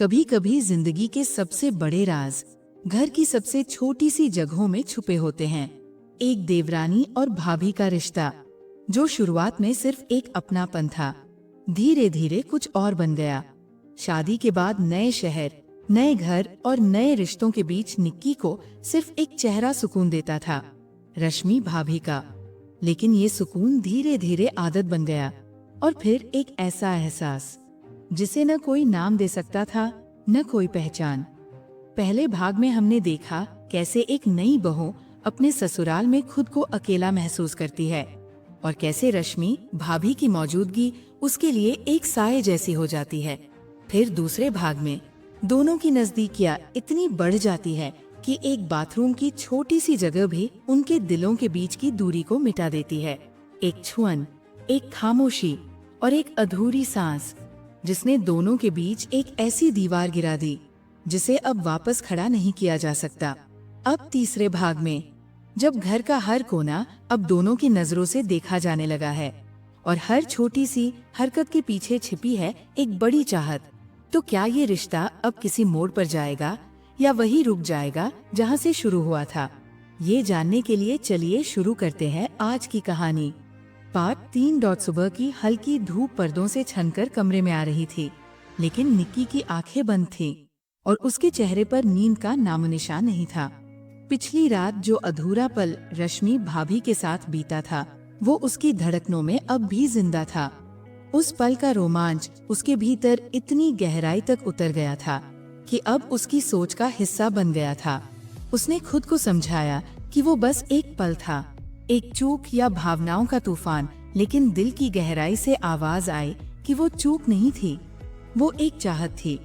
कभी कभी जिंदगी के सबसे बड़े राज घर की सबसे छोटी सी जगहों में छुपे होते हैं। एक देवरानी और भाभी का रिश्ता, जो शुरुआत में सिर्फ एक अपनापन था, धीरे धीरे कुछ और बन गया। शादी के बाद नए शहर, नए घर और नए रिश्तों के बीच निक्की को सिर्फ एक चेहरा सुकून देता था, रश्मि भाभी का। लेकिन ये सुकून धीरे धीरे आदत बन गया, और फिर एक ऐसा एहसास जिसे न कोई नाम दे सकता था, न कोई पहचान। पहले भाग में हमने देखा कैसे एक नई बहू अपने ससुराल में खुद को अकेला महसूस करती है, और कैसे रश्मि भाभी की मौजूदगी उसके लिए एक साए जैसी हो जाती है। फिर दूसरे भाग में दोनों की नजदीकियां इतनी बढ़ जाती है कि एक बाथरूम की छोटी सी जगह भी उनके दिलों के बीच की दूरी को मिटा देती है। एक छुअन, एक खामोशी और एक अधूरी सांस, जिसने दोनों के बीच एक ऐसी दीवार गिरा दी जिसे अब वापस खड़ा नहीं किया जा सकता। अब तीसरे भाग में जब घर का हर कोना अब दोनों की नजरों से देखा जाने लगा है, और हर छोटी सी हरकत के पीछे छिपी है एक बड़ी चाहत, तो क्या ये रिश्ता अब किसी मोड़ पर जाएगा या वही रुक जाएगा जहां से शुरू हुआ था? ये जानने के लिए चलिए शुरू करते हैं आज की कहानी। पार्ट 3। सुबह की हल्की धूप पर्दों से छनकर कमरे में आ रही थी, लेकिन निक्की की आंखें बंद थीं और उसके चेहरे पर नींद का नामोनिशान नहीं था। पिछली रात जो अधूरा पल रश्मि भाभी के साथ बीता था, वो उसकी धड़कनों में अब भी जिंदा था। उस पल का रोमांच उसके भीतर इतनी गहराई तक उतर गया था कि अब उसकी सोच का हिस्सा बन गया था। उसने खुद को समझाया कि वो बस एक पल था, एक चूक या भावनाओं का तूफान, लेकिन दिल की गहराई से आवाज आई कि वो चूक नहीं थी, वो एक चाहत थी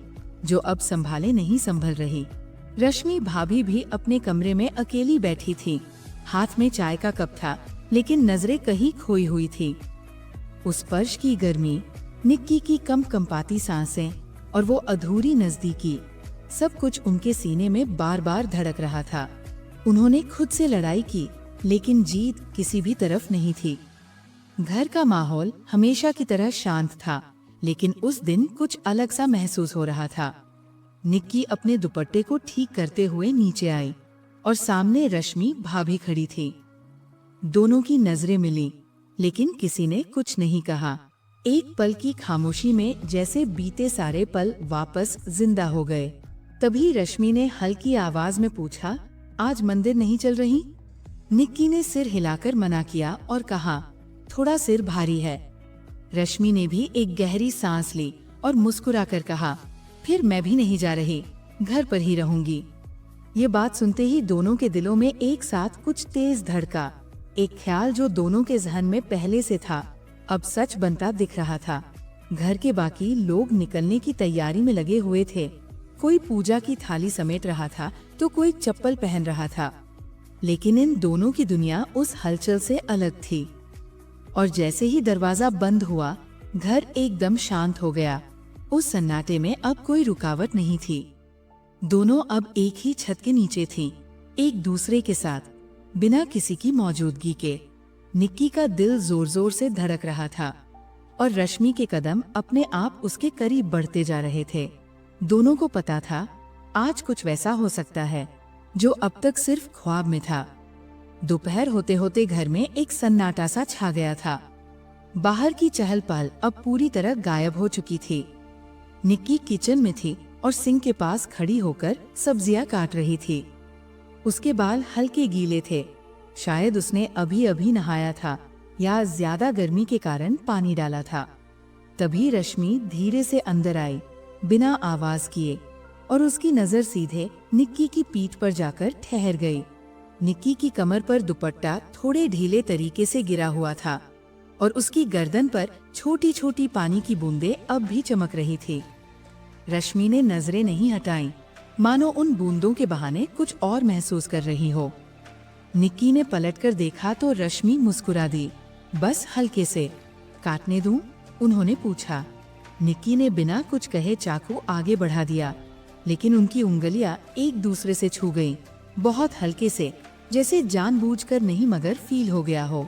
जो अब संभाले नहीं संभल रही। रश्मि भाभी भी अपने कमरे में अकेली बैठी थी। हाथ में चाय का कप था, लेकिन नजरें कहीं खोई हुई थी। उस स्पर्श की गर्मी, निक्की की कंपाती सांसें और वो अधूरी नजदीकी, सब कुछ उनके सीने में बार बार धड़क रहा था। उन्होंने खुद से लड़ाई की, लेकिन जीत किसी भी तरफ नहीं थी। घर का माहौल हमेशा की तरह शांत था, लेकिन उस दिन कुछ अलग सा महसूस हो रहा था। निक्की अपने दुपट्टे को ठीक करते हुए नीचे आई, और सामने रश्मि भाभी खड़ी थी। दोनों की नजरें मिली, लेकिन किसी ने कुछ नहीं कहा। एक पल की खामोशी में जैसे बीते सारे पल वापस जिंदा हो गए। तभी रश्मि ने हल्की आवाज में पूछा, आज मंदिर नहीं चल रही? निक्की ने सिर हिलाकर मना किया और कहा, थोड़ा सिर भारी है। रश्मि ने भी एक गहरी सांस ली और मुस्कुराकर कहा, फिर मैं भी नहीं जा रही, घर पर ही रहूंगी। ये बात सुनते ही दोनों के दिलों में एक साथ कुछ तेज धड़का। एक ख्याल जो दोनों के जहन में पहले से था, अब सच बनता दिख रहा था। घर के बाकी लोग निकलने की तैयारी में लगे हुए थे। कोई पूजा की थाली समेट रहा था, तो कोई चप्पल पहन रहा था, लेकिन इन दोनों की दुनिया उस हलचल से अलग थी। और जैसे ही दरवाजा बंद हुआ, घर एकदम शांत हो गया। उस सन्नाटे में अब कोई रुकावट नहीं थी। दोनों अब एक ही छत के नीचे थीं, एक दूसरे के साथ, बिना किसी की मौजूदगी के। निक्की का दिल जोर जोर से धड़क रहा था, और रश्मि के कदम अपने आप उसके करीब बढ़ते जा रहे थे। दोनों को पता था, आज कुछ वैसा हो सकता है जो अब तक सिर्फ ख्वाब में था। दोपहर होते होते घर में एक सन्नाटा सा छा गया था। बाहर की चहल पहल अब पूरी तरह गायब हो चुकी थी। निक्की किचन में थी और सिंक के पास खड़ी होकर सब्जियां काट रही थी। उसके बाल हल्के गीले थे, शायद उसने अभी अभी नहाया था या ज्यादा गर्मी के कारण पानी डाला था। तभी रश्मि धीरे से अंदर आई, बिना आवाज किए, और उसकी नजर सीधे निक्की की पीठ पर जाकर ठहर गई। निक्की की कमर पर दुपट्टा थोड़े ढीले तरीके से गिरा हुआ था, और उसकी गर्दन पर छोटी छोटी पानी की बूंदें अब भी चमक रही थी। रश्मि ने नजरें नहीं हटाईं, मानो उन बूंदों के बहाने कुछ और महसूस कर रही हो। निक्की ने पलटकर देखा तो रश्मि मुस्कुरा दी, बस हल्के से। काटने दूं? उन्होंने पूछा। निक्की ने बिना कुछ कहे चाकू आगे बढ़ा दिया, लेकिन उनकी उंगलियां एक दूसरे से छू गईं, बहुत हल्के से, जैसे जानबूझकर नहीं मगर फील हो गया हो।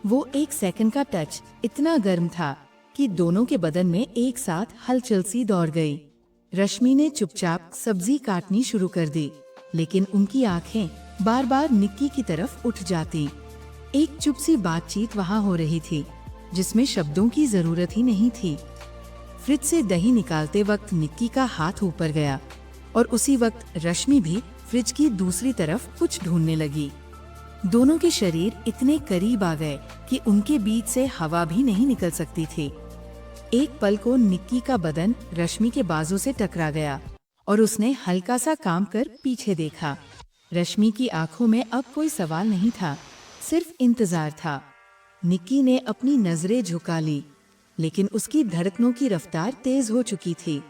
वो एक सेकंड का टच इतना गर्म था कि दोनों के बदन में एक साथ हलचल सी दौड़ गई। रश्मि ने चुपचाप सब्जी काटनी शुरू कर दी, लेकिन उनकी आंखें बार बार निक्की की तरफ उठ जाती। एक चुप सी बातचीत वहाँ हो रही थी, जिसमें शब्दों की जरूरत ही नहीं थी। फ्रिज से दही निकालते वक्त निक्की का हाथ ऊपर गया और उसी वक्त रश्मि भी फ्रिज की दूसरी तरफ कुछ ढूंढने लगी। दोनों के शरीर इतने करीब आ गए कि उनके बीच से हवा भी नहीं निकल सकती थी। एक पल को निक्की का बदन रश्मि के बाजू से टकरा गया और उसने हल्का सा काम कर पीछे देखा। रश्मि की आंखों में अब कोई सवाल नहीं था, सिर्फ इंतजार था। निक्की ने अपनी नजरें झुका ली, लेकिन उसकी धड़कनों की रफ्तार तेज हो चुकी थी।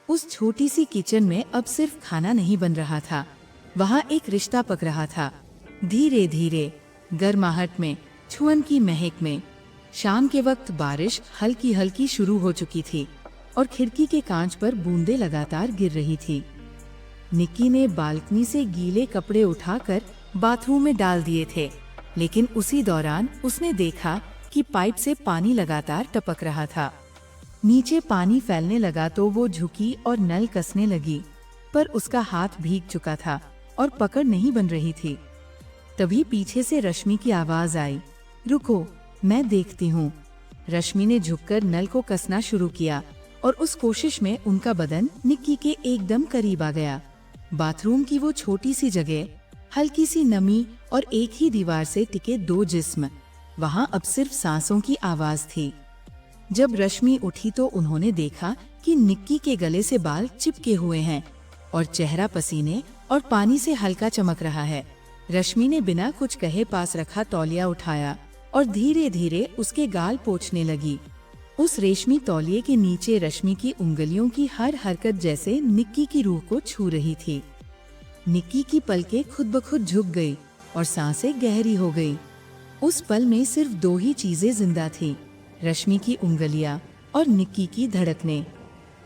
उस छोटी सी किचन में अब सिर्फ खाना नहीं बन रहा था, वहाँ एक रिश्ता पक रहा था। धीरे धीरे, गर्माहट में, छुअन की महक में। शाम के वक्त बारिश हल्की हल्की शुरू हो चुकी थी और खिड़की के कांच पर बूंदें लगातार गिर रही थी। निक्की ने बालकनी से गीले कपड़े उठाकर बाथरूम में डाल दिए थे, लेकिन उसी दौरान उसने देखा कि पाइप से पानी लगातार टपक रहा था। नीचे पानी फैलने लगा तो वो झुकी और नल कसने लगी, पर उसका हाथ भीग चुका था और पकड़ नहीं बन रही थी। तभी पीछे से रश्मि की आवाज आई, रुको, मैं देखती हूँ। रश्मि ने झुककर नल को कसना शुरू किया और उस कोशिश में उनका बदन निक्की के एकदम करीब आ गया। बाथरूम की वो छोटी सी जगह, हल्की सी नमी और एक ही दीवार से टिके दो जिस्म, वहाँ अब सिर्फ सांसों की आवाज थी। जब रश्मि उठी तो उन्होंने देखा कि निक्की के गले से बाल चिपके हुए हैं और चेहरा पसीने और पानी से हल्का चमक रहा है। रश्मि ने बिना कुछ कहे पास रखा तौलिया उठाया और धीरे धीरे उसके गाल पोंछने लगी। उस रेशमी तौलिए के नीचे रश्मि की उंगलियों की हर हरकत जैसे निक्की की रूह को छू रही थी। निक्की की पलकें खुद ब खुद झुक गई और सांसें गहरी हो गई। उस पल में सिर्फ दो ही चीजें जिंदा थीं, रश्मि की उंगलियां और निक्की की धड़कनें।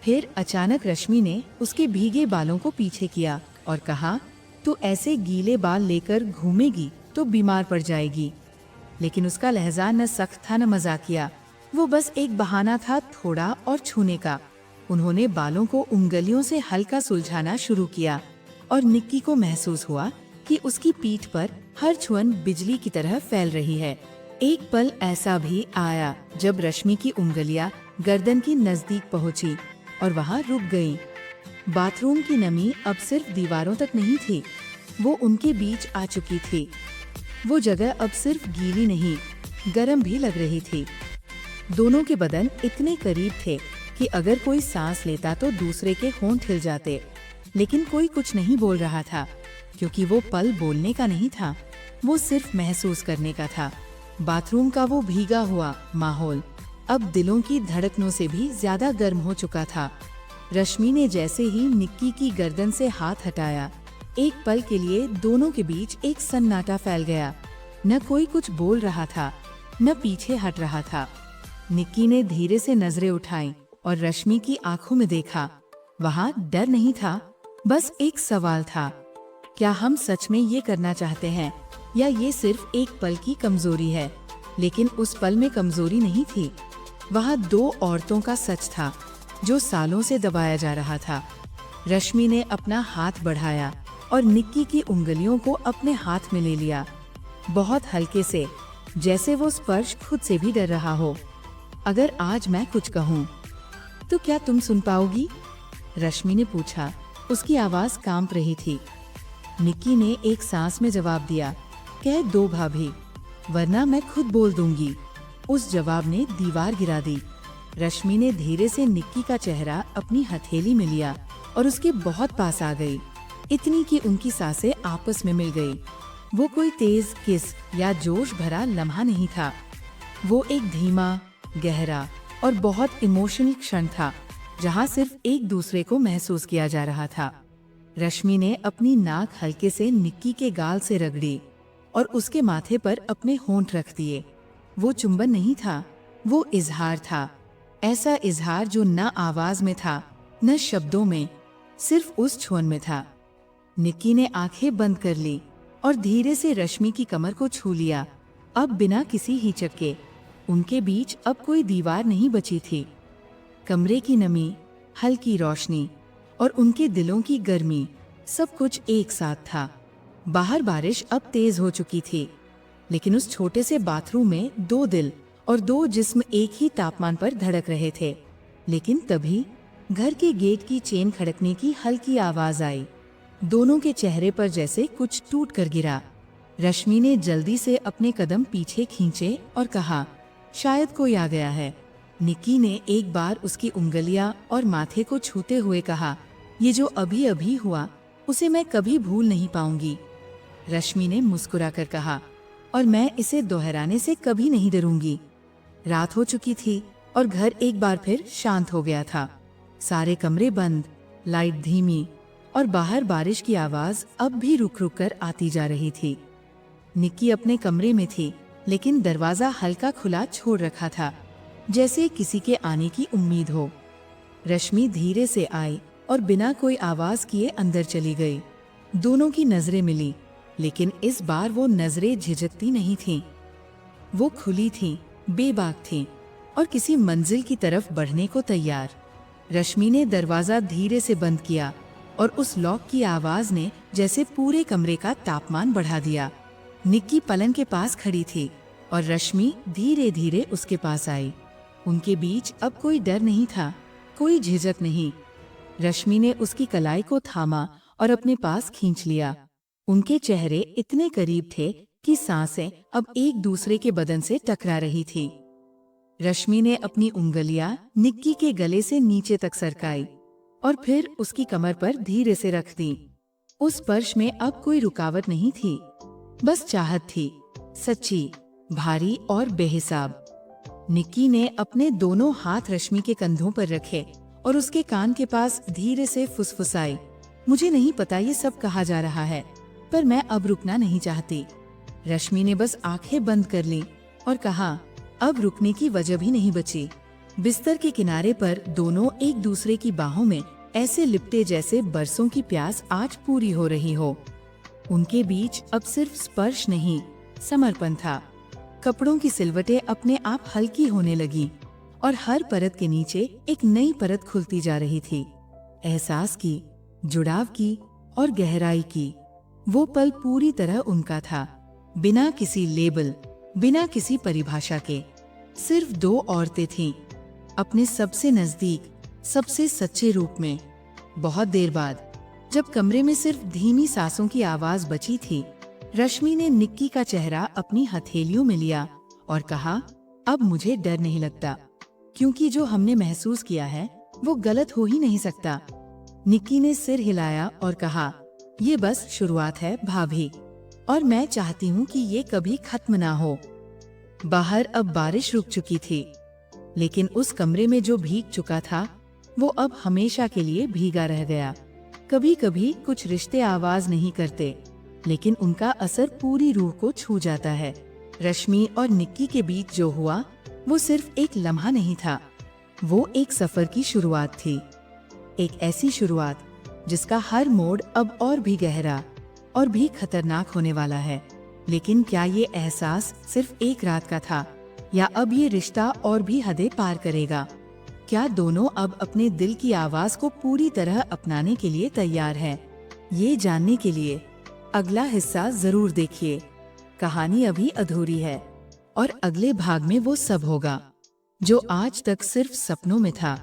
फिर अचानक रश्मि ने उसके भीगे बालों को पीछे किया और कहा, तू ऐसे गीले बाल लेकर घूमेगी तो बीमार पड़ जाएगी। लेकिन उसका लहजा न सख्त था न मजाकिया, वो बस एक बहाना था थोड़ा और छूने का। उन्होंने बालों को उंगलियों से हल्का सुलझाना शुरू किया और निक्की को महसूस हुआ कि उसकी पीठ पर हर छुअन बिजली की तरह फैल रही है। एक पल ऐसा भी आया जब रश्मि की उंगलियां गर्दन की नजदीक पहुंची और वहां रुक गईं। बाथरूम की नमी अब सिर्फ दीवारों तक नहीं थी, वो उनके बीच आ चुकी थी। वो जगह अब सिर्फ गीली नहीं, गर्म भी लग रही थी। दोनों के बदन इतने करीब थे कि अगर कोई सांस लेता तो दूसरे के होंठ हिल जाते, लेकिन कोई कुछ नहीं बोल रहा था, क्योंकि वो पल बोलने का नहीं था, वो सिर्फ महसूस करने का था। बाथरूम का वो भीगा हुआ माहौल अब दिलों की धड़कनों से भी ज्यादा गर्म हो चुका था। रश्मि ने जैसे ही निक्की की गर्दन से हाथ हटाया, एक पल के लिए दोनों के बीच एक सन्नाटा फैल गया। न कोई कुछ बोल रहा था, न पीछे हट रहा था। निक्की ने धीरे से नजरें उठाई और रश्मि की आंखों में देखा। वहाँ डर नहीं था, बस एक सवाल था, क्या हम सच में ये करना चाहते हैं या ये सिर्फ एक पल की कमजोरी है। लेकिन उस पल में कमजोरी नहीं थी, वहाँ दो औरतों का सच था जो सालों से दबाया जा रहा था। रश्मि ने अपना हाथ बढ़ाया और निक्की की उंगलियों को अपने हाथ में ले लिया, बहुत हल्के से, जैसे वो स्पर्श खुद से भी डर रहा हो। अगर आज मैं कुछ कहूँ तो क्या तुम सुन पाओगी? रश्मि ने पूछा। उसकी आवाज कांप रही थी। निक्की ने एक सांस में जवाब दिया, कह दो भाभी, वरना मैं खुद बोल दूंगी। उस जवाब ने दीवार गिरा दी। रश्मि ने धीरे से निक्की का चेहरा अपनी हथेली में लिया और उसके बहुत पास आ गई, इतनी कि उनकी सांसें आपस में मिल गई। वो कोई तेज किस या जोश भरा लम्हा नहीं था, वो एक धीमा, गहरा और बहुत इमोशनल क्षण था, जहाँ सिर्फ एक दूसरे को महसूस किया जा रहा था। रश्मि ने अपनी नाक हल्के से निक्की के गाल से रगड़ी और उसके माथे पर अपने होंठ रख दिए। वो चुंबन नहीं था, वो इजहार था, ऐसा इजहार जो न आवाज में था न शब्दों में, सिर्फ उस छुअन में था। निक्की ने आंखें बंद कर ली और धीरे से रश्मि की कमर को छू लिया, अब बिना किसी हिचक के। उनके बीच अब कोई दीवार नहीं बची थी। कमरे की नमी, हल्की रोशनी और उनके दिलों की गर्मी, सब कुछ एक साथ था। बाहर बारिश अब तेज हो चुकी थी, लेकिन उस छोटे से बाथरूम में दो दिल और दो जिस्म एक ही तापमान पर धड़क रहे थे। लेकिन तभी घर के गेट की चेन खड़कने की हल्की आवाज आई। दोनों के चेहरे पर जैसे कुछ टूट कर गिरा। रश्मि ने जल्दी से अपने कदम पीछे खींचे और कहा, शायद कोई आ गया है। निक्की ने एक बार उसकी उंगलियां और माथे को छूते हुए कहा, ये जो अभी अभी हुआ उसे मैं कभी भूल नहीं पाऊंगी। रश्मि ने मुस्कुराकर कहा, और मैं इसे दोहराने से कभी नहीं डरूंगी। रात हो चुकी थी और घर एक बार फिर शांत हो गया था। सारे कमरे बंद, लाइट धीमी और बाहर बारिश की आवाज अब भी रुक रुक कर आती जा रही थी। निक्की अपने कमरे में थी, लेकिन दरवाजा हल्का खुला छोड़ रखा था, जैसे किसी के आने की उम्मीद हो। रश्मि धीरे से आई और बिना कोई आवाज किए अंदर चली गई। दोनों की नजरें मिली, लेकिन इस बार वो नजरें झिझकती नहीं थीं। वो खुली थीं, बेबाक थीं और किसी मंजिल की तरफ बढ़ने को तैयार। रश्मि ने दरवाजा धीरे से बंद किया और उस लॉक की आवाज ने जैसे पूरे कमरे का तापमान बढ़ा दिया। निक्की पलंग के पास खड़ी थी और रश्मि धीरे धीरे उसके पास आई। उनके बीच अब कोई डर नहीं था, कोई झिझक नहीं। रश्मि ने उसकी कलाई को थामा और अपने पास खींच लिया। उनके चेहरे इतने करीब थे कि सांसें अब एक दूसरे के बदन से टकरा रही थी। रश्मि ने अपनी उंगलियां निक्की के गले से नीचे तक सरकाई और फिर उसकी कमर पर धीरे से रख दी। उस स्पर्श में अब कोई रुकावट नहीं थी, बस चाहत थी, सच्ची, भारी और बेहिसाब। निक्की ने अपने दोनों हाथ रश्मि के कंधों पर रखे और उसके कान के पास धीरे से फुसफुसाई, मुझे नहीं पता ये सब कहा जा रहा है, पर मैं अब रुकना नहीं चाहती। रश्मि ने बस आंखें बंद कर ली और कहा, अब रुकने की वजह भी नहीं बची। बिस्तर के किनारे पर दोनों एक दूसरे की बाहों में ऐसे लिपटे जैसे बरसों की प्यास आज पूरी हो रही हो। उनके बीच अब सिर्फ स्पर्श नहीं, समर्पण था। कपड़ों की सिलवटें अपने आप हल्की होने लगी और हर परत के नीचे एक नई परत खुलती जा रही थी। एहसास की, जुड़ाव की और गहराई की। वो पल पूरी तरह उनका था, बिना किसी लेबल, बिना किसी परिभाषा के। सिर्फ दो औरतें थीं, अपने सबसे नजदीक, सबसे सच्चे रूप में। बहुत देर बाद, जब कमरे में सिर्फ धीमी सांसों की आवाज बची थी, रश्मि ने निक्की का चेहरा अपनी हथेलियों में लिया और कहा, अब मुझे डर नहीं लगता, क्योंकि जो हमने महसूस किया है वो गलत हो ही नहीं सकता। निक्की ने सिर हिलाया और कहा, ये बस शुरुआत है भाभी, और मैं चाहती हूँ कि ये कभी खत्म ना हो। बाहर अब बारिश रुक चुकी थी, लेकिन उस कमरे में जो भीग चुका था वो अब हमेशा के लिए भीगा रह गया। कभी कभी कुछ रिश्ते आवाज नहीं करते, लेकिन उनका असर पूरी रूह को छू जाता है। रश्मि और निक्की के बीच जो हुआ वो सिर्फ एक लम्हा नहीं था, वो एक सफर की शुरुआत थी। एक ऐसी शुरुआत जिसका हर मोड़ अब और भी गहरा और भी खतरनाक होने वाला है। लेकिन क्या ये एहसास सिर्फ एक रात का था, या अब ये रिश्ता और भी हदें पार करेगा? क्या दोनों अब अपने दिल की आवाज को पूरी तरह अपनाने के लिए तैयार हैं? ये जानने के लिए अगला हिस्सा जरूर देखिए। कहानी अभी अधूरी है और अगले भाग में वो सब होगा जो आज तक सिर्फ सपनों में था।